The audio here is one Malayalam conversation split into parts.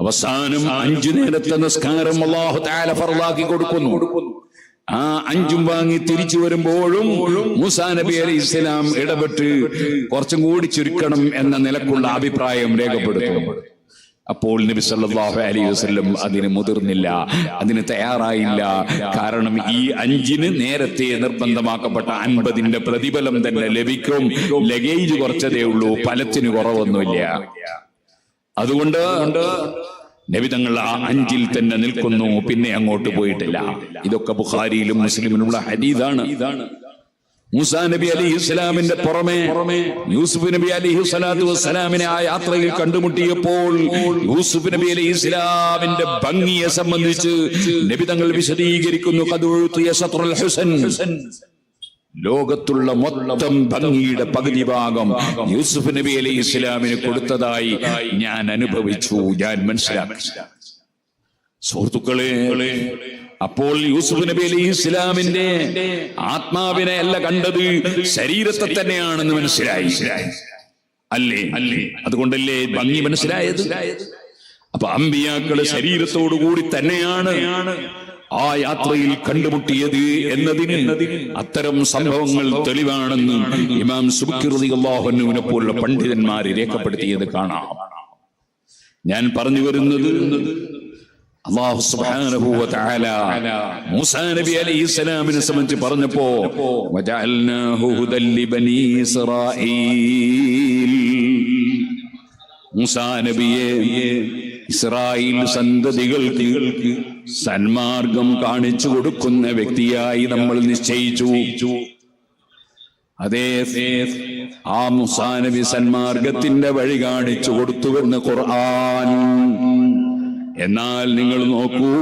അവസാനം 5 നേരത്തെ നിസ്കാരം അല്ലാഹു തആല ഫർളാക്കി കൊടുക്കുന്നു. ആ 5ഉം വാങ്ങി തിരിച്ചു വരുമ്പോഴും മൂസാ നബി അലൈഹിസ്സലാം ഇടപെട്ട് കുറച്ചും കൂടി ചുരുക്കണം എന്ന നിലക്കുള്ള അഭിപ്രായം രേഖപ്പെടുത്തുന്നു. അപ്പോൾ നബി സല്ലല്ലാഹു അലൈഹി വസല്ലം അതിന് മുതിർന്നില്ല, അതിന് തയ്യാറായില്ല. കാരണം ഈ 5ന് നേരത്തെ നിർബന്ധമാക്കപ്പെട്ട 50ന്റെ പ്രതിഫലം തന്നെ ലഭിക്കും. ലഗേജ് കുറച്ചതേ ഉള്ളൂ, ഫലത്തിന് കുറവൊന്നുമില്ല. അതുകൊണ്ട് നബി തങ്ങൾ ആ 5ൽ തന്നെ നിൽക്കുന്നു, പിന്നെ അങ്ങോട്ട് പോയിട്ടില്ല. ഇതൊക്കെ ബുഖാരിയിലും മുസ്ലിമിലുള്ള ഹദീസാണ്. മൂസാ നബി അലൈഹിസ്സലാമിന്റെ പുറമെ യൂസുഫ് നബി അലൈഹിസ്സലാത്തു വസ്സലാമിനെ ആ യാത്രയിൽ കണ്ടുമുട്ടിയപ്പോൾ യൂസുഫ് നബി അലൈഹിസ്സലാമിന്റെ ഭംഗിയെ സംബന്ധിച്ച് നബി തങ്ങൾ വിശദീകരിക്കുന്നു. ഖദുഉതിയ ശത്റുൽ ഹുസൻ, ലോകത്തുള്ള മൊത്തം ഭംഗിയുടെ പകുതി ഭാഗം യൂസുഫ് നബി അലൈഹിസ്സലാമിന് കൊടുത്തതായി ഞാൻ അനുഭവിച്ചു, ഞാൻ മനസ്സിലാക്കി. സുഹൃത്തുക്കളെ, അപ്പോൾ യൂസുഫ് നബി അലൈഹിസ്സലാമിന്റെ ആത്മാവിനെ അല്ല കണ്ടത്, ശരീരത്തെ തന്നെയാണെന്ന് മനസ്സിലായി. അല്ലേ? അതുകൊണ്ടല്ലേ ഭംഗി മനസ്സിലായത്. അപ്പൊ അമ്പിയാക്കള് ശരീരത്തോടുകൂടി തന്നെയാണ് ആ യാത്രയിൽ കണ്ടുമുട്ടിയത് എന്നതിന് അത്തരം സംഭവങ്ങൾ തെളിവാണെന്ന് ഇമാം സുബ്കി റളിയല്ലാഹു അൻഹുവിനെ പോലുള്ള പണ്ഡിതന്മാര് രേഖപ്പെടുത്തിയത് കാണാം. ഞാൻ പറഞ്ഞു വരുന്നത്, അല്ലാഹു സുബ്ഹാനഹു വ തആല മൂസാ നബി അലൈഹിസ്സലാമിനെ സംബന്ധിച്ച് പറഞ്ഞപ്പോ വജഅൽനാഹു ഹുദൽ ലിബനി ഇസ്രായീൽ, മൂസാ നബിയെ ഇസ്രായേൽ സന്തതികൾക്ക് സന്മാർഗം കാണിച്ചു കൊടുക്കുന്ന വ്യക്തിയായി നമ്മൾ നിശ്ചയിച്ചു. അതേ, ആ മൂസാ നബി സന്മാർഗത്തിന്റെ വഴി കാണിച്ചു കൊടുത്തുവെന്ന് ഖുർആൻ. എന്നാൽ നിങ്ങൾ നോക്കൂ,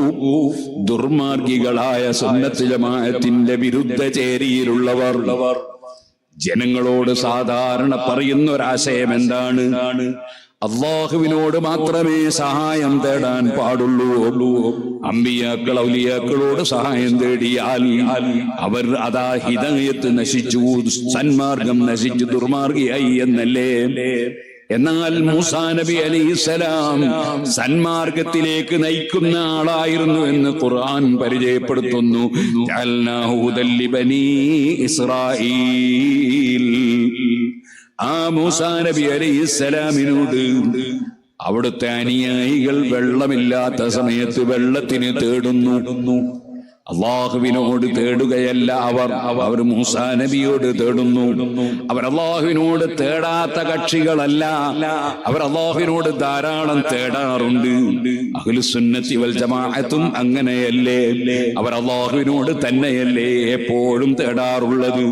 ദുർമാർഗികളായ സുന്നത്ത് ജമാഅത്തിന്റെ വിരുദ്ധ ചേരിയിലുള്ളവർ ജനങ്ങളോട് സാധാരണ പറയുന്ന ഒരാശയം എന്താണ്? അല്ലാഹുവിനോട് മാത്രമേ സഹായം തേടാൻ പാടുള്ളൂ. അമ്പിയാക്കൾ ഔലിയാക്കളോട് സഹായം തേടിയാൽ അവർ അതാ ഹിദായത്ത് നശിച്ചു, സന്മാർഗം നശിച്ചു, ദുർമാർഗിയായി എന്നല്ലേ. എന്നാൽ മൂസാ നബി അലൈഹിസ്സലാം സന്മാർഗത്തിലേക്ക് നയിക്കുന്ന ആളായിരുന്നു എന്ന് ഖുർആൻ പരിചയപ്പെടുത്തുന്നു. ജഅൽനാഹു ഹുദൽ ലിബനി ഇസ്രായീൽ. ആ മൂസാ നബി അലൈഹിസ്സലാമിനോട് അവിടുത്തെ അനുയായികൾ വെള്ളമില്ലാത്ത സമയത്ത് വെള്ളത്തിന് തേടുന്നു. അള്ളാഹുവിനോട് തേടുകയല്ല അവർ മൂസാ നബിയോട് തേടുന്നു. അവർ അള്ളാഹുവിനോട് തേടാത്ത കക്ഷികളല്ല, അവർ അള്ളാഹുവിനോട് ധാരാളം തേടാറുണ്ട്. അഹ്ലുസുന്നത്തി വൽ ജമാഅത്തും അങ്ങനെയല്ലേ, അവർ അള്ളാഹുവിനോട് തന്നെയല്ലേ എപ്പോഴും തേടാറുള്ളത്.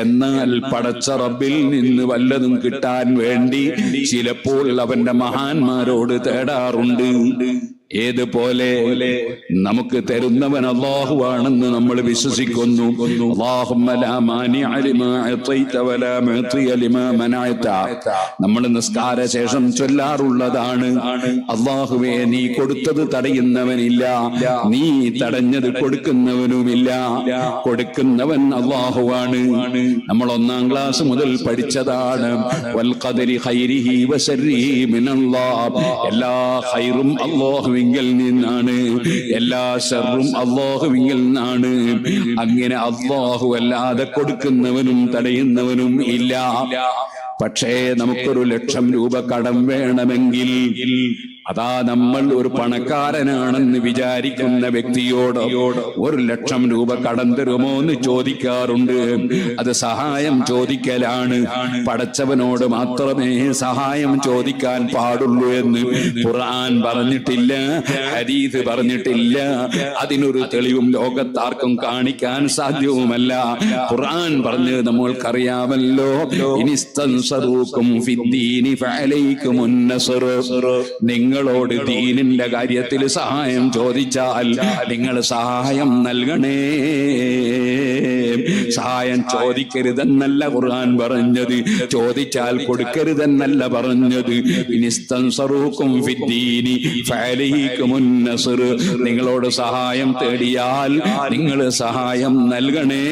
എന്നാൽ പടച്ച റബ്ബിൽ നിന്ന് വല്ലതും കിട്ടാൻ വേണ്ടി ചിലപ്പോൾ അവന്റെ മഹാന്മാരോട് തേടാറുണ്ട്. ഏതുപോലെ നമുക്ക് തരുന്നവൻ അല്ലാഹുവാണെന്ന് നമ്മൾ വിശ്വസിക്കുന്നു. അല്ലാഹുമ്മ ലാ മാനിഅ ലിമാ അഅതൈത വലാ മുഅതിയ ലിമാ മനഅത. നമ്മൾ നിസ്കാര ശേഷം ചൊല്ലാറുള്ളതാണ്, അല്ലാഹുവേ നീ കൊടുത്തത് തടയുന്നവനില്ല, നീ തടഞ്ഞത് കൊടുക്കുന്നവനുമില്ല. കൊടുക്കുന്നവൻ അല്ലാഹുവാണ്. നമ്മൾ 1ാം ക്ലാസ് മുതൽ പഠിച്ചതാണ്. വൽ ഖദരി ഖൈരിഹി വശർരിഹി മിനല്ലാഹ്. എല്ലാ ഖൈറും അല്ലാഹു നിന്നാണ്, എല്ലാ ശർറും അല്ലാഹുവിൽ നിന്നാണ്. അങ്ങനെ അല്ലാഹു അല്ലാതെ കൊടുക്കുന്നവനും തടയുന്നവനും ഇല്ല. പക്ഷേ നമുക്കൊരു 1,00,000 രൂപ കടം വേണമെങ്കിൽ അതാ നമ്മൾ ഒരു പണക്കാരനാണെന്ന് വിചാരിക്കുന്ന വ്യക്തിയോട് 1,00,000 രൂപ കടം തരുമോ എന്ന് ചോദിക്കാറുണ്ട്. അത് സഹായം ചോദിക്കലാണ്. പടച്ചവനോട് മാത്രമേ സഹായം ചോദിക്കാൻ പാടുള്ളൂ എന്ന് ഖുർആൻ പറഞ്ഞിട്ടില്ല, ഹദീസ് പറഞ്ഞിട്ടില്ല. അതിനൊരു തെളിവും ലോകത്താർക്കും കാണിക്കാൻ സാധ്യവുമല്ല. ഖുർആൻ പറഞ്ഞത് നമ്മൾക്കറിയാമല്ലോ, ഇനിസ്തൻസറൂകും ഫിദ്ദീനി ഫഅലൈകുമുൻ നസ്ർ. നിങ്ങളോട് ദീനിന്റെ കാര്യത്തിൽ സഹായം ചോദിച്ചാൽ നിങ്ങൾ സഹായം നൽകണേ. സഹായം ചോദിക്കരുതെന്നല്ല ഖുർആൻ പറഞ്ഞത്, ചോദിച്ചാൽ കൊടുക്കരുതെന്നല്ല പറഞ്ഞത്. ഇനിസ്തൻസറൂകും ഫിദ്ദീനി ഫഅലൈകുമുൻ നസ്ർ. നിങ്ങളോട് സഹായം തേടിയാൽ നിങ്ങൾ സഹായം നൽകണേ.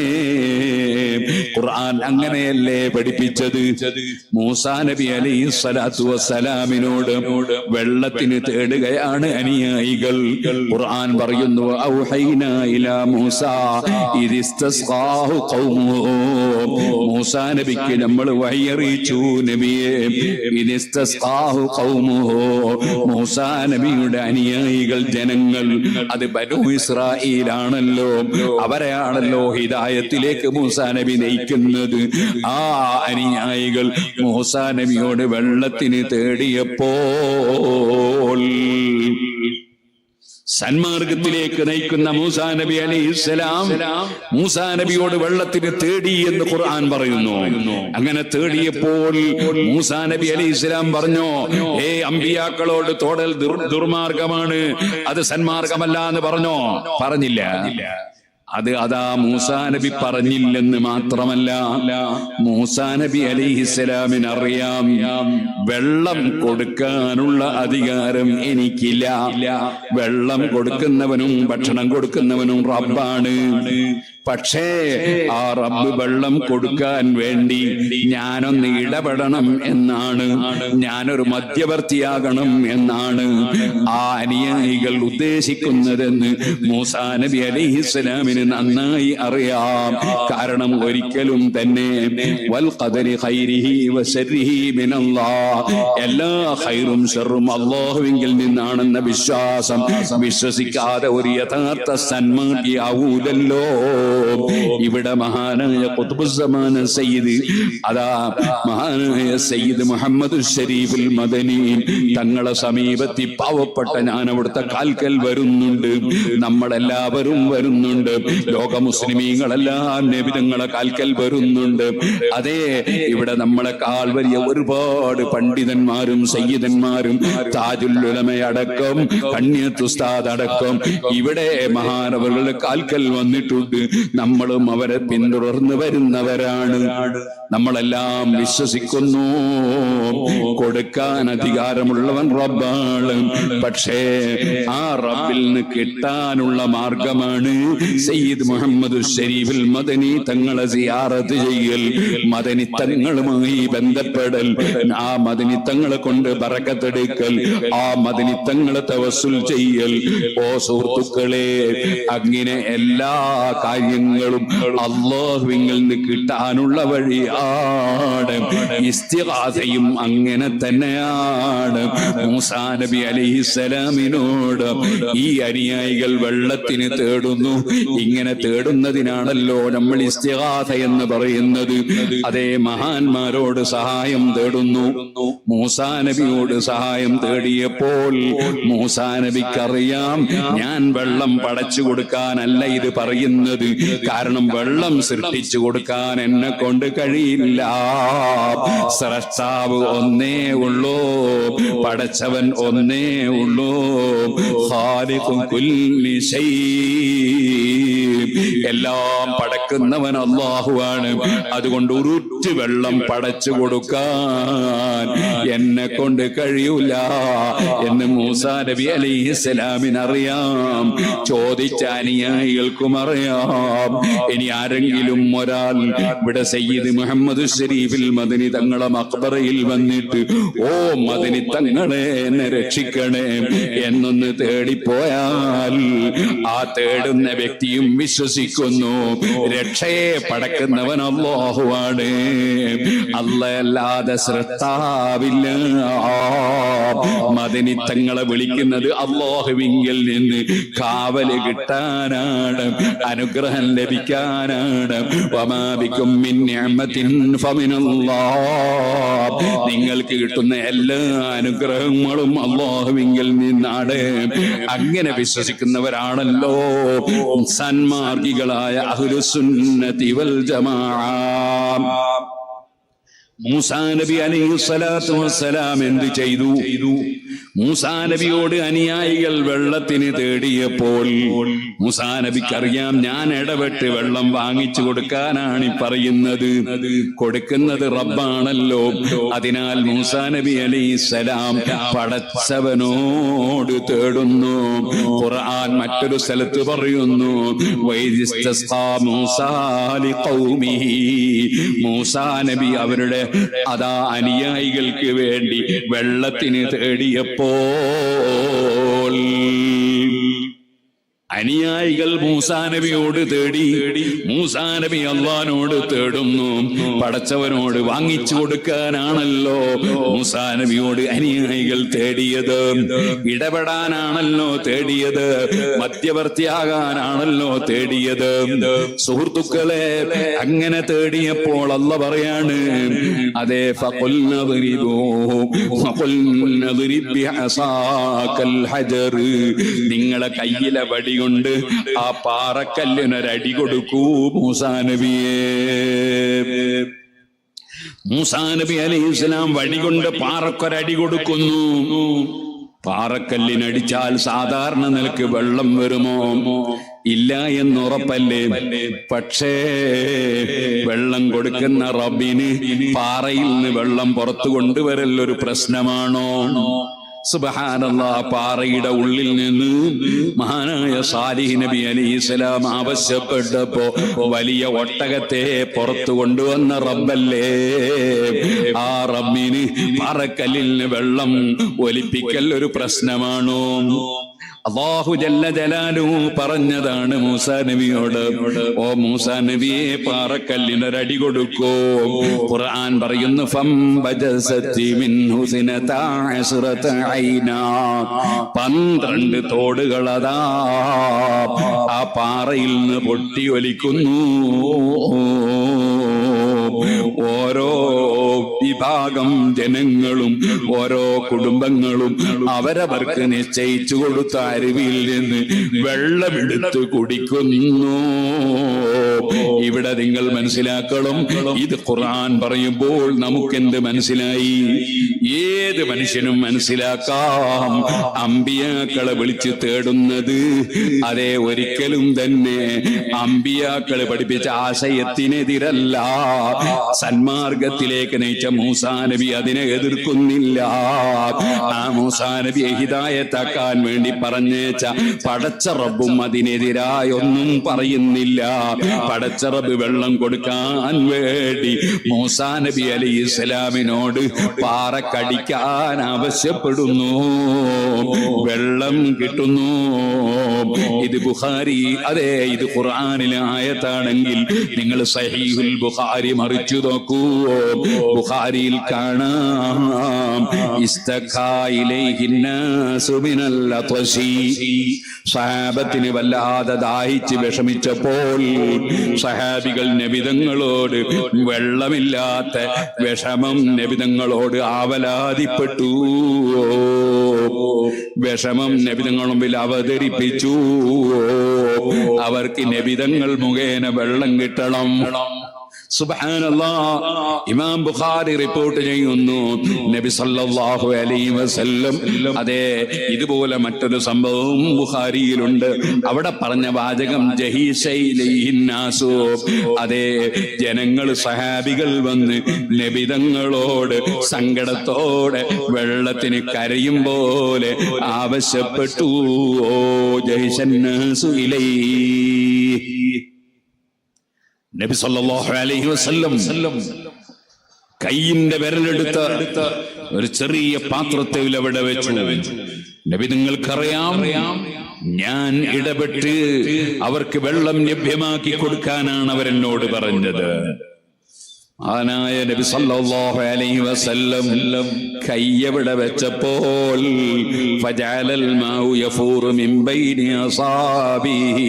ഖുർആൻ അങ്ങനെയല്ലേ പഠിപ്പിച്ചത്. മൂസാ നബി അലൈഹിസ്സലാത്തു വസ്സലാമിനോട് വെള്ളം വെള്ളത്തിന് തേടുകയാണ് അനുയായികൾ. ഖുർആൻ പറയുന്നു ഔഹൈനാ ഇലാ മൂസാ ഇദ് ഇസ്തസ്ഖാഹു ഖൗമുഹു. മൂസാ നബിക്ക് നമ്മൾ വഹിയറിയിച്ചു നബിയെ ഇദ് ഇസ്തസ്ഖാഹു ഖൗമുഹു. മൂസാ നബിയുടെ അനുയായികൾ ജനങ്ങൾ, അത് ബനൂ ഇസ്രായേലാണല്ലോ, അവരെയാണല്ലോ ഹിദായത്തിലേക്ക് മൂസാ നബി നയിക്കുന്നത്. ആ അനുയായികൾ മൂസാ നബിയോട് വെള്ളത്തിന് തേടിയപ്പോൾ സന്മാർഗത്തിലേക്ക് നയിക്കുന്ന മൂസാ നബി അലൈഹിസ്സലാം മൂസാ നബിയോട് വെള്ളത്തിന് തേടി എന്ന് ഖുർആൻ പറയുന്നു. അങ്ങനെ തേടിയപ്പോൾ മൂസാ നബി അലൈഹിസ്സലാം പറഞ്ഞു, അമ്പിയാക്കളോട് തോടൽ ദുർമാർഗമാണ്, അത് സന്മാർഗമല്ല എന്ന് പറഞ്ഞില്ല. അതാ മൂസാ നബി പറഞ്ഞില്ലെന്ന് മാത്രമല്ല, മൂസാ നബി അലൈഹിസ്സലാമിന് അറിയാം വെള്ളം കൊടുക്കാനുള്ള അധികാരം എനിക്കില്ല. വെള്ളം കൊടുക്കുന്നവനും ഭക്ഷണം കൊടുക്കുന്നവനും റബ്ബാണ്. പക്ഷേ ആ റബ്ബ് വെള്ളം കൊടുക്കാൻ വേണ്ടി ഞാനൊന്ന് ഇടപെടണം എന്നാണ്, ഞാനൊരു മധ്യവർത്തിയാകണം എന്നാണ് ആ അനുയായികൾ ഉദ്ദേശിക്കുന്നതെന്ന് മൂസാ നബി അലൈഹിസ്സലാമിന് നന്നായി അറിയാം. കാരണം ഒരിക്കലും തന്നെ വൽ ഖദരി ഖൈരിഹി വശർരിഹി മിനല്ലാഹ്, എല്ലാ ഖൈറും ശർറും അല്ലാഹുവിങ്കിൽ നിന്നാണെന്ന വിശ്വാസം വിശ്വസിക്കാതെ ഒരു യഥാർത്ഥ സന്മാർഗിയാവൂലല്ലോ. ഇവിടെ മഹാനായ ഖുത്ബുസ്സമാൻ സയ്യിദ്, അതാ മഹാനായ സയ്യിദ് മുഹമ്മദ് ശരീഫുൽ മദനി തങ്ങളെ സമീപത്തി പാവപ്പെട്ട ഞാൻ അവിടുത്തെ കാൽക്കൽ വരുന്നുണ്ട്, നമ്മളെല്ലാവരും വരുന്നുണ്ട്, ലോക മുസ്ലിമീങ്ങളെല്ലാം നബി തങ്ങളെ കാൽക്കൽ വരുന്നുണ്ട്. അതേ, ഇവിടെ നമ്മളെക്കാൾ വലിയ ഒരുപാട് പണ്ഡിതന്മാരും സയ്യിദന്മാരും താജുൽ ഉലമയടക്കം കണ്യത്ത് ഉസ്താദ് അടക്കം ഇവിടെ മഹാനവരുടെ കാൽക്കൽ വന്നിട്ടുണ്ട്. നമ്മളും അവരെ പിന്തുടർന്ന് വരുന്നവരാണ്. നമ്മളെല്ലാം വിശ്വസിക്കുന്നു കൊടുക്കാൻ അധികാരമുള്ളവൻ റബ്ബാണ്. പക്ഷേ ആ റബ്ബിൽ നിന്ന് കിട്ടാനുള്ള മാർഗമാണ് സയ്യിദ് മുഹമ്മദ് ശരീഫുൽ മദനി തങ്ങളെ സിയാറത്ത് ചെയ്യൽ, മദനി തങ്ങളുമായി ബന്ധപ്പെടൽ, ആ മദനി തങ്ങളെ കൊണ്ട് ബറക്കത്തെടുക്കൽ, ആ മദനി തങ്ങളെ തവസ്സുൽ ചെയ്യൽ. ഓ സുഹൃത്തുക്കളെ, അങ്ങനെ എല്ലാ കാര്യങ്ങളും അല്ലാഹുവിൽ നിന്ന് കിട്ടാനുള്ള വഴിയാണ്. ഇസ്തിഗാസയും അങ്ങനെ തന്നെയാണ്. മൂസാ നബി അലൈഹിസ്സലാമിനോട് ഈ അനുയായികൾ വെള്ളത്തിന് തേടുന്നു. ഇങ്ങനെ തേടുന്നതിനാണല്ലോ നമ്മൾ ഇസ്തിഗാസ എന്ന് പറയുന്നത്. അതേ, മഹാന്മാരോട് സഹായം തേടുന്നു. മൂസാ നബിയോട് സഹായം തേടിയപ്പോൾ മൂസാ നബിക്കറിയാം ഞാൻ വെള്ളം പടച്ചു കൊടുക്കാനല്ല ഇത് പറയുന്നത്. കാരണം വെള്ളം സൃഷ്ടിച്ചു കൊടുക്കാൻ എന്നെ കൊണ്ട് കഴിയില്ല. സ്രഷ്ടാവ് ഒന്നേ ഉള്ളൂ, പടച്ചവൻ ഒന്നേ ഉള്ളൂ. ഖാലിഖുൽ കുല്ലി ശൈ, എല്ലാം പടക്കുന്നവൻ അല്ലാഹുവാണ്. അതുകൊണ്ട് ഉരുറ്റ് വെള്ളം പടച്ചു കൊടുക്കാൻ എന്നെ കൊണ്ട് കഴിയൂല എന്ന് മൂസാ നബി അലൈഹിസ്സലാമിന് അറിയാം. ചോദിച്ച അനുയായികൾക്കും അറിയാം. ഇനി ആരെങ്കിലും ഒരാൾ ഇവിടെ സയ്യിദ് മുഹമ്മദ് ശരീഫുൽ മദനി തങ്ങളെ മഖ്ബറയിൽ വന്നിട്ട് ഓ മദനി തങ്ങളെ എന്നെ രക്ഷിക്കണേ എന്നൊന്ന് തേടിപ്പോയാൽ ആ തേടുന്ന വ്യക്തിയും വിശ്വസിക്കുന്നു രക്ഷയെ പടക്കുന്നവൻ അല്ലാഹുവാണ്, അല്ലാതെ സൃഷ്ടാവില്ല. മദനി തങ്ങളെ വിളിക്കുന്നത് അല്ലാഹുവിങ്കിൽ നിന്ന് കാവല് കിട്ടാനാണ്, അനുഗ്രഹം ലഭിക്കാനാണ്. വമാ ബികും മിൻ നിഅമത്തിൻ ഫമിനല്ലാഹ്, നിങ്ങൾക്ക് കിട്ടുന്ന എല്ലാ അനുഗ്രഹങ്ങളും അല്ലാഹുവിങ്കിൽ നിന്നാണ്. അങ്ങനെ വിശ്വസിക്കുന്നവരാണല്ലോ സന്മാർഗികളായ അഹ്ലുസുന്നത്തി വൽ ജമാഅ. മൂസാ നബി അലൈഹിസ്സലാത്തു വസ്സലാം എന്ത് ചെയ്തു? മൂസാ നബിയോട് അനുയായികൾ വെള്ളത്തിന് തേടിയപ്പോൾ മൂസാ നബിക്കറിയാം ഞാൻ ഇടപെട്ട് വെള്ളം വാങ്ങിച്ചു കൊടുക്കാനാണ് ഈ പറയുന്നത്. കൊടുക്കുന്നത് റബ്ബാണല്ലോ. അതിനാൽ മൂസാ നബി അലൈഹിസ്സലാം പടച്ചവനോട് തേടുന്നു. ഖുർആൻ മറ്റൊരു സ്ഥലത്ത് പറയുന്നു വൈദിസ്തസ്ഖാ മൂസാ ലിഖൗമിഹി, മൂസാ നബി അവരുടെ അനുയായികൾക്ക് വേണ്ടി വെള്ളത്തിന് തേടിയപ്പോൾ അനുയായികൾ മൂസാ നബിയോട് തേടി, മൂസാ നബി അള്ളാനോട് തേടുന്നു. പടച്ചവനോട് വാങ്ങിച്ചു കൊടുക്കാനാണല്ലോ മൂസാ നബിയോട് അനുയായികൾ തേടിയത്, ഇടപെടാനാണല്ലോ തേടിയത്, മധ്യവർത്തിയാകാനാണല്ലോ തേടിയത്. സുഹൃത്തുക്കളെ, അങ്ങനെ തേടിയപ്പോൾ അല്ല പറയാണ്, അതേ നിങ്ങളെ കയ്യിലെ വടി കൊണ്ട് ആ പാറക്കല്ലിനൊരടി കൊടുക്കൂ മൂസാ നബിയെ. മൂസാ നബി അലൈഹിസ്സലാം വടി കൊണ്ട് പാറക്കൊരടി കൊടുക്കുന്നു. പാറക്കല്ലിനടിച്ചാൽ സാധാരണ നിലക്ക് വെള്ളം വരുമോ? ഇല്ല എന്നുറപ്പല്ലേ. പക്ഷേ വെള്ളം കൊടുക്കുന്ന റബ്ബിന് പാറയിൽ നിന്ന് വെള്ളം പുറത്തു കൊണ്ടുവരലൊരു പ്രശ്നമാണോ? സുബ്ഹാനല്ലാഹ്, പാറയുടെ ഉള്ളിൽ നിന്ന് മഹാനായ സാലിഹ് നബി അലൈഹിസ്സലാം ആവശ്യപ്പെട്ടപ്പോ വലിയ ഒട്ടകത്തെ പുറത്തു കൊണ്ടുവന്ന റബ്ബല്ലേ. ആ റബ്ബിന് പാറക്കല്ലിൽ നിന്ന് വെള്ളം ഒലിപ്പിക്കൽ ഒരു പ്രശ്നമാണോ? അല്ലാഹു ജല്ല ജലാലുഹു പറഞ്ഞതാണ് മൂസാ നബിയോട്, ഓ മൂസാ നബിയെ, പാറക്കല്ലിനൊരടി കൊടുക്കൂ. ഖുർആൻ പറയുന്നു, ഫംബജസതി മിൻഹു സിനതാ അശ്റത ഐനാ, 12 തോടുകളതാ ആ പാറയിൽ നിന്ന് പൊട്ടി ഒലിക്കുന്നു. ഓരോ വിഭാഗം ജനങ്ങളും ഓരോ കുടുംബങ്ങളും അവരവർക്ക് നിശ്ചയിച്ചു കൊടുത്ത അരുവിയിൽ നിന്ന് വെള്ളമെടുത്ത് കുടിക്കുന്നു. ഇവിടെ നിങ്ങൾ മനസ്സിലാക്കണം, ഇത് ഖുർആൻ പറയുമ്പോൾ നമുക്കെന്ത് മനസ്സിലായി? ഏത് മനുഷ്യനും മനസ്സിലാക്കാം, അമ്പിയാക്കളെ വിളിച്ച് തേടുന്നത് അതേ ഒരിക്കലും തന്നെ അമ്പിയാക്കളെ പഠിപ്പിച്ച ആശയത്തിനെതിരല്ല. സന്മാർഗത്തിലേക്ക് നയിച്ച മൂസാ നബി അതിനെ എതിർക്കുന്നില്ല. ആ മൂസാ നബിയെ ഹിദായത്താക്കാൻ വേണ്ടി പറഞ്ഞേച്ച പടച്ച റബ്ബും അതിനെതിരായി ഒന്നും പറയുന്നില്ല. പടച്ച റബ്ബ് വെള്ളം കൊടുക്കാൻ വേണ്ടി മൂസാ നബി അലൈഹിസ്സലാമിനോട് പാറ കടിക്കാൻ ആവശ്യപ്പെടുന്നു. വെള്ളം കിട്ടുന്നു. ഇത് ബുഖാരി, അതെ ഇത് ഖുർആനിലെ ആയത്താണെങ്കിൽ നിങ്ങൾ സഹീഹുൽ ബുഖാരി മറിച്ചു നോക്കൂ. ബുഖാരിയിൽ കാണാം, ഇസ്തഖാ ഇലൈഹിന്നാസു മിനൽ അത്വശി, സഹാബത്തിന് വല്ലാതെ ദാഹിച്ച് വിഷമിച്ചപ്പോൾ സഹാബികൾ നബിതങ്ങളോട് വെള്ളമില്ലാത്ത വിഷമം നബിതങ്ങളോട് ആവലാതിപ്പെട്ടു. വിഷമം നബിതങ്ങൾ മുമ്പിൽ അവതരിപ്പിച്ചു. അവർക്ക് നബിതങ്ങൾ മുഖേന വെള്ളം കിട്ടണം. സുബ്ഹാനല്ലാഹ്, ഇമാം ബുഖാരി റിപ്പോർട്ട് ചെയ്യുന്നു, നബി സല്ലല്ലാഹു അലൈഹി വസല്ലം അതെ ഇതുപോലെ മറ്റൊരു സംഭവം ബുഖാരിയിലുണ്ട്. അവിടെ പറഞ്ഞ വാചകം ജഹീശൈലൈഹിന്നാസു, അതെ ജനങ്ങൾ സഹാബികൾ വന്ന് നബിതങ്ങളോട് സങ്കടത്തോടെ വെള്ളത്തിന് കരയും പോലെ ആവശ്യപ്പെട്ടു. ഓ ജഹീശന്നാസു ഇലൈഹി. നബി സല്ലല്ലാഹു അലൈഹി വസല്ലം കയ്യിന്റെ വിരലെടുത്ത് ഒരു ചെറിയ പാത്രത്തിൽ അവിടെ വെച്ചു. നബി നിങ്ങൾക്കറിയാം, ഞാൻ ഇടപെട്ട് അവർക്ക് വെള്ളം ലഭ്യമാക്കി കൊടുക്കാനാണ് അവരെന്നോട് പറഞ്ഞത്. ആനായ നബി സല്ലല്ലാഹു അലൈഹി വസല്ലം കയ്യവിടെ വെച്ചപ്പോൾ ഫജഅലൽ മാഉ യഫൂറു മിൻ ബൈനി അസാബിഹി,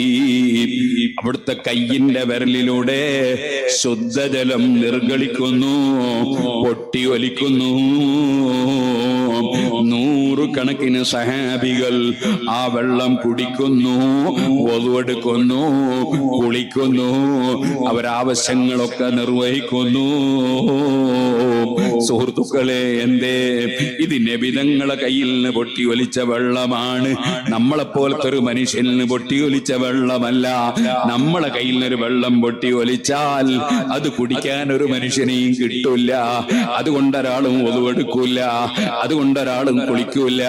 അവിടുത്തെ കയ്യിന്റെ വിരലിലൂടെ ശുദ്ധജലം നിർഗളിക്കുന്നു, പൊട്ടി ഒലിക്കുന്നു. 100 കണക്കിന് സഹാബികൾ ആ വെള്ളം കുടിക്കുന്നു, വളുവെടുക്കുന്നു, കുളിക്കുന്നു, അവരാവശ്യങ്ങളൊക്കെ നിർവഹിക്കുന്നു. സുഹൃത്തുക്കളെ, എന്തേ? ഇത് നബിതങ്ങളെ കയ്യിൽ നിന്ന് പൊട്ടി ഒലിച്ച വെള്ളമാണ്. നമ്മളെപ്പോലത്തെ ഒരു മനുഷ്യന് പൊട്ടി ഒലിച്ച വെള്ളമല്ല. നമ്മളെ കയ്യിൽ നിന്നൊരു വെള്ളം പൊട്ടി ഒലിച്ചാൽ അത് കുടിക്കാൻ ഒരു മനുഷ്യനെയും കിട്ടൂല. അതുകൊണ്ടൊരാളും ഒതുവെടുക്കൂല, അതുകൊണ്ടൊരാളും കുളിക്കൂല.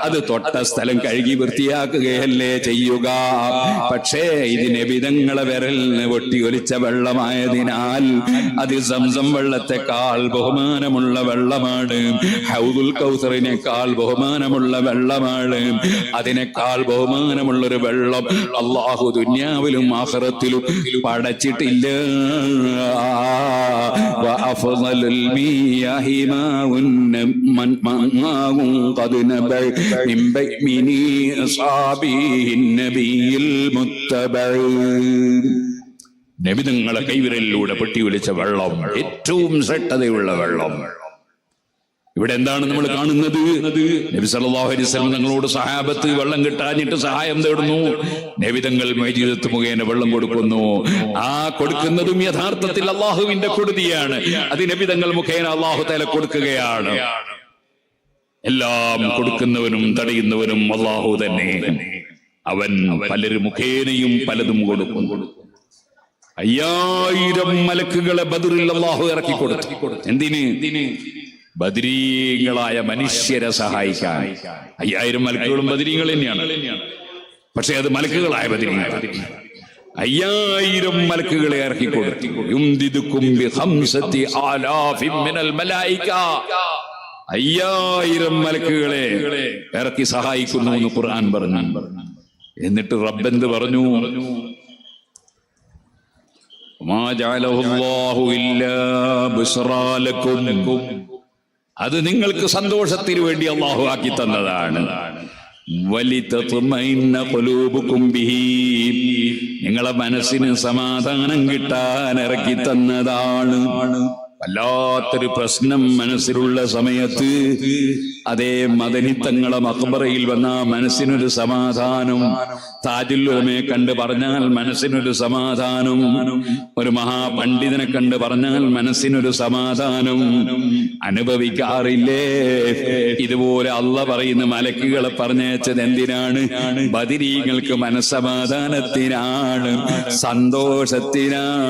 അത് തൊട്ട സ്ഥലം കഴുകി വൃത്തിയാക്കുകയല്ലേ ചെയ്യുക. പക്ഷേ ഇത് നബിതങ്ങളെ വിരലിന് പൊട്ടി ഒലിച്ച വെള്ളമായതിനാൽ അത് സംസം വെള്ളത്തെക്കാൾ ബഹുമാനമുള്ള വെള്ളമാണ്. ഹൗദുൽ കൗസറിനേക്കാൾ ബഹുമാനമുള്ള വെള്ളമാണ്. അതിനേക്കാൾ ബഹുമാനമുള്ളൊരു വെള്ളം അല്ലാഹു ദുനിയാവിലും ആഖിറത്തിലും പടച്ചിട്ടില്ല. വഅഫ്ളലുൽ മിയാഹി മാഉൻ ഖദ് നബഅ മിൻ ബൈനി അസ്ഹാബിൻ നബിയിൽ മുത്തബഅ. നബിതങ്ങളെ കൈവിരലിലൂടെ പൊട്ടി ഒലിച്ച വെള്ളം, ഏറ്റവും ശ്രദ്ധതയുള്ള വെള്ളം. ഇവിടെ എന്താണ് നമ്മൾ കാണുന്നത്? നബി സല്ലല്ലാഹു അലൈഹി വസല്ലം തങ്ങളോട് സഹാബത്ത് വെള്ളം കിട്ടാഞ്ഞിട്ട് സഹായം തേടുന്നു. നബിതങ്ങൾ മജീദത്ത് മുഖേന വെള്ളം കൊടുക്കുന്നു. ആ കൊടുക്കുന്നതും യഥാർത്ഥത്തിൽ അള്ളാഹുവിന്റെ കൊടുതിയാണ്. അത് നബിതങ്ങൾ മുഖേന അള്ളാഹു തആല കൊടുക്കുകയാണ്. എല്ലാം കൊടുക്കുന്നവനും തടയുന്നവനും അള്ളാഹു തന്നെ. അവൻ പലരും മുഖേനയും പലതും കൊടുക്കും. 5000 മലക്കുകളെ ബദറിൽ അള്ളാഹു ഇറക്കി കൊടുത്തു. എന്തിന്? ബദരീങ്ങളായ മനുഷ്യരെ സഹായിക്കാൻ. 5000 മലക്കുകളും ബദരീങ്ങൾ തന്നെയാണ്. പക്ഷെ അത് മലക്കുകളായ ബദരീങ്ങൾ. 5000 മലക്കുകളെ ഇറക്കി കൊടുത്തു. യുംദിദുകും ബിഖംസതി ആലാഫിൻ മിനൽ മലായിക. 5000 മലക്കുകളെ ഇറക്കി സഹായിക്കുന്നു എന്ന് ഖുർആൻ പറഞ്ഞു. എന്നിട്ട് റബ്ബെന്ത് പറഞ്ഞു? മാ ജഅലഹു അല്ലാഹു ഇല്ലാ ബുശ്റാ ലക്കും. അത് നിങ്ങൾക്ക് സന്തോഷത്തിന് വേണ്ടി അല്ലാഹു ആക്കി തന്നതാണ്. വലിതത്മഇന്ന ഖുലൂബുകും ബിഹി. നിങ്ങളെ മനസ്സിന് സമാധാനം കിട്ടാൻ ഇറക്കി തന്നതാണ്. വല്ലാത്തൊരു പ്രശ്നം മനസ്സിലുള്ള സമയത്ത് അതേ മദനിത്തങ്ങളെ മഖ്ബറയിൽ വന്ന മനസ്സിനൊരു സമാധാനം, താജുൽ ഉലമയെ കണ്ട് പറഞ്ഞാൽ മനസ്സിനൊരു സമാധാനം, ഒരു മഹാപണ്ഡിതനെ കണ്ട് പറഞ്ഞാൽ മനസ്സിനൊരു സമാധാനം അനുഭവിക്കാറില്ലേ? ഇതുപോലെ അള്ളാഹ് പറയുന്ന മലക്കുകളെ പറഞ്ഞയച്ചത് എന്തിനാണ്? ബദരീങ്ങൾക്ക് മനസ്സമാധാനത്തിനാണ്, സന്തോഷത്തിനാണ്.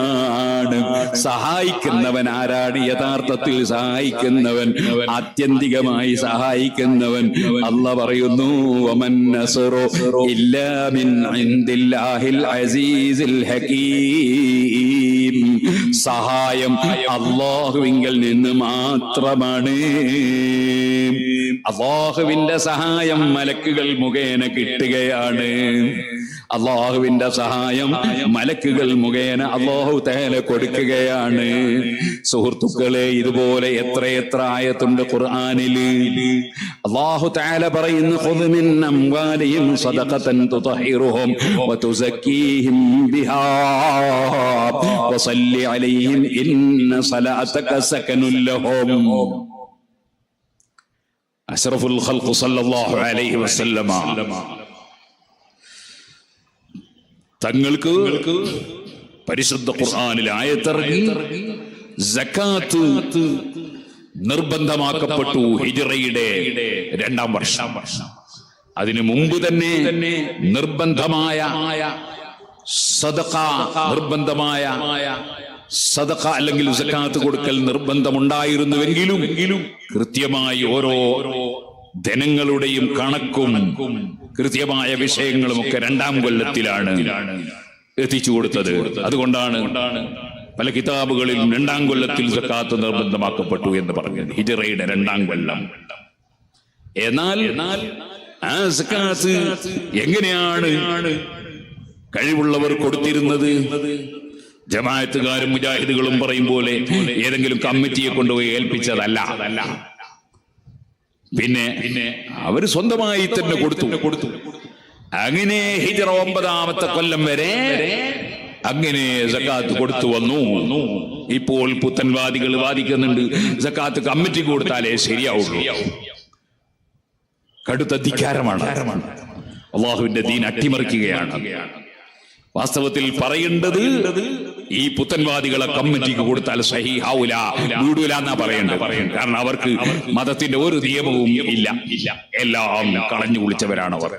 സഹായിക്കുന്നവൻ ആരാണ്? യഥാർത്ഥത്തിൽ സഹായിക്കുന്നവൻ, ആത്യന്തികമായി സഹായിക്കുന്നവൻ. അല്ലാഹ് പറയുന്നു, വമൻ നസ്റു ഇല്ലാ മിൻ ഇൻദില്ലാഹിൽ അസീസിൽ ഹകീം. സഹായം അല്ലാഹുവിങ്കൽ നിന്ന് മാത്രമാണ്. അല്ലാഹുവിന്റെ സഹായം മലക്കുകൾ മുഖേന കിട്ടുകയാണ്. അള്ളാഹുവിന്റെ സഹായം മലക്കുകൾ മുഖേന അല്ലാഹു തആല കൊടുക്കുകയാണ്. സുഹൃത്തുക്കളെ, ഇതുപോലെ എത്രയെത്ര ആയത്തുണ്ട് ഖുർആനിൽ. അല്ലാഹു തആല പറയുന്നു, ഖുദ് മിൻ അംവാലിഹിം സദഖതൻ തുതഹിറുഹും വതുസക്കീഹിം ബിഹാ വസല്ലി അലൈഹിം ഇന്ന സലാതക സകനുൽ ലഹും. അഷ്റഫുൽ ഖൽഖ് സല്ലല്ലാഹു അലൈഹി വസല്ലമ തങ്ങൾക്ക് പരിശുദ്ധ ഖുർആനിൽ ആയത്തിറങ്ങി സകാത്ത് നിർബന്ധമാക്കപ്പെട്ടു. ഹിജ്റയുടെ 2ാം വർഷം. അതിനു മുമ്പ് തന്നെ നിർബന്ധമായ സദഖ, നിർബന്ധമായ സദഖ അല്ലെങ്കിൽ സകാത്ത് കൊടുക്കൽ നിർബന്ധമുണ്ടായിരുന്നുവെങ്കിലും കൃത്യമായി ഓരോ ധനങ്ങളുടെയും കണക്കും കൃത്യമായ വിഷയങ്ങളും ഒക്കെ 2ാം കൊല്ലത്തിലാണ് എത്തിച്ചു കൊടുത്തത്. അതുകൊണ്ടാണ് പല കിതാബുകളിൽ 2ാം കൊല്ലത്തിൽ സകാത്ത് നിർബന്ധമാക്കപ്പെട്ടു എന്ന് പറഞ്ഞത്. ഹിജ്റയുടെ 2ാം കൊല്ലം. എന്നാൽ ആ സകാത്ത് എങ്ങനെയാണ് കഴിവുള്ളവർ കൊടുത്തിരുന്നത്? ജമാഅത്തുകാരും മുജാഹിദുകളും പറയും പോലെ ഏതെങ്കിലും കമ്മിറ്റിയെ കൊണ്ടുപോയി ഏൽപ്പിച്ചതല്ല. പിന്നെ അവര് സ്വന്തമായി തന്നെ കൊടുത്തു. അങ്ങനെ ഹിജ്റ 9ാമത്തെ കൊല്ലം വരെ അങ്ങനെ സകാത്ത് കൊടുത്തു വന്നു. ഇപ്പോൾ പുത്തൻവാദികൾ വാദിക്കുന്നുണ്ട് സകാത്ത് കമ്മിറ്റി കൊടുത്താലേ ശരിയാവുള്ളൂ. കടുത്ത ധിക്കാരമാണ്. അള്ളാഹുവിന്റെ ദീൻ അട്ടിമറിക്കുകയാണ്. വാസ്തവത്തിൽ പറയേണ്ടത് ഈ പുത്തൻവാദികളെ കമ്മിറ്റിക്ക് കൊടുത്താൽ സഹീഹാവൂല, വീടൂല എന്നാ പറയേണ്ടത്. കാരണം അവർക്ക് മതത്തിന്റെ ഒരു നിയമവും ഇല്ല. എല്ലാം കളഞ്ഞു കുളിച്ചവരാണ് അവർ.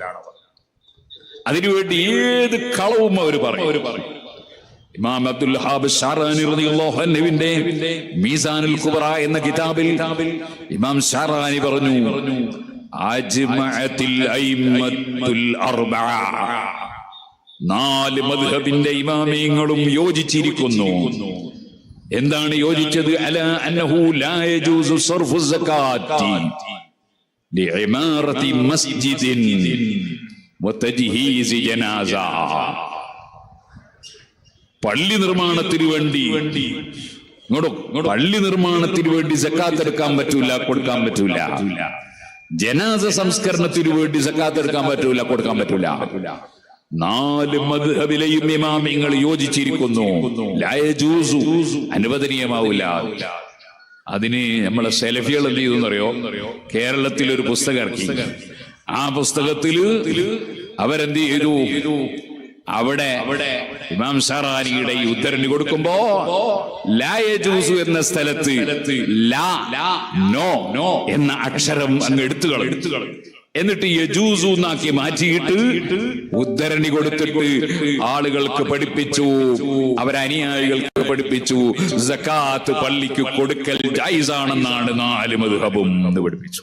അതിനുവേണ്ടി ഏത് കളവും അവർ പറയും. ഇമാം അബ്ദുൽ വഹാബ് ഷാറാനി റളിയല്ലാഹു അൻഹുവിന്റെ മീസാനുൽ കുബ്ര എന്ന കിതാബിൽ ഇമാം ഷാറാനി പറഞ്ഞു, അജ്മഅത്തിൽ അയിമ്മത്തുൽ അർബഅ, 4 മദ്ഹബിന്റെ ഇമാമിയങ്ങളും യോജിച്ചിരിക്കുന്നു. എന്താണ് യോജിച്ചത്? അലാ അന്നഹു ലാ യജൂസു സർഫു സകാത്തി ലിഇമാറതി മസ്ജിദിൻ വതജ്ഹീസ് ജനാസ. പള്ളി നിർമ്മാണത്തിന് വേണ്ടി പള്ളി നിർമ്മാണത്തിന് വേണ്ടി സക്കാത്ത് എടുക്കാൻ പറ്റൂല, കൊടുക്കാൻ പറ്റൂല. ജനാസ സംസ്കരണത്തിന് വേണ്ടി സക്കാത്ത് എടുക്കാൻ പറ്റൂല, കൊടുക്കാൻ പറ്റൂല. 4 മദ്ഹബിലെയും ഇമാമിങ്ങൾ യോജിച്ചിരിക്കുന്നു. ലാ യജൂസു, അനുവദനീയമാവില്ല. അതിന് നമ്മളെ സെലഫികൾ എന്ത് ചെയ്തെന്നറിയോ? കേരളത്തിൽ ഒരു പുസ്തകം ഇറക്കി. ആ പുസ്തകത്തില് അവരെന്ത് ചെയ്തു? അവിടെ ഇമാം ഷറാനിയുടെ ഈ ഉദ്ധരണി കൊടുക്കുമ്പോ ലാ യജൂസു എന്ന സ്ഥലത്ത് ലാ നോ എന്ന അക്ഷരം അങ്ങ് എടുത്തു കളഞ്ഞു. എന്നിട്ട് യജൂസു എന്നാക്കി മാറ്റിയിട്ട് ഉദ്ധരണി കൊടുത്തിട്ട് ആളുകൾക്ക് പഠിപ്പിച്ചു, അവരനുയായികൾക്ക് പഠിപ്പിച്ചു സകാത്ത് പള്ളിക്ക് കൊടുക്കൽ ജൈസാണെന്നാണ് 4 മദ്ഹബും എന്ന് പഠിപ്പിച്ചു.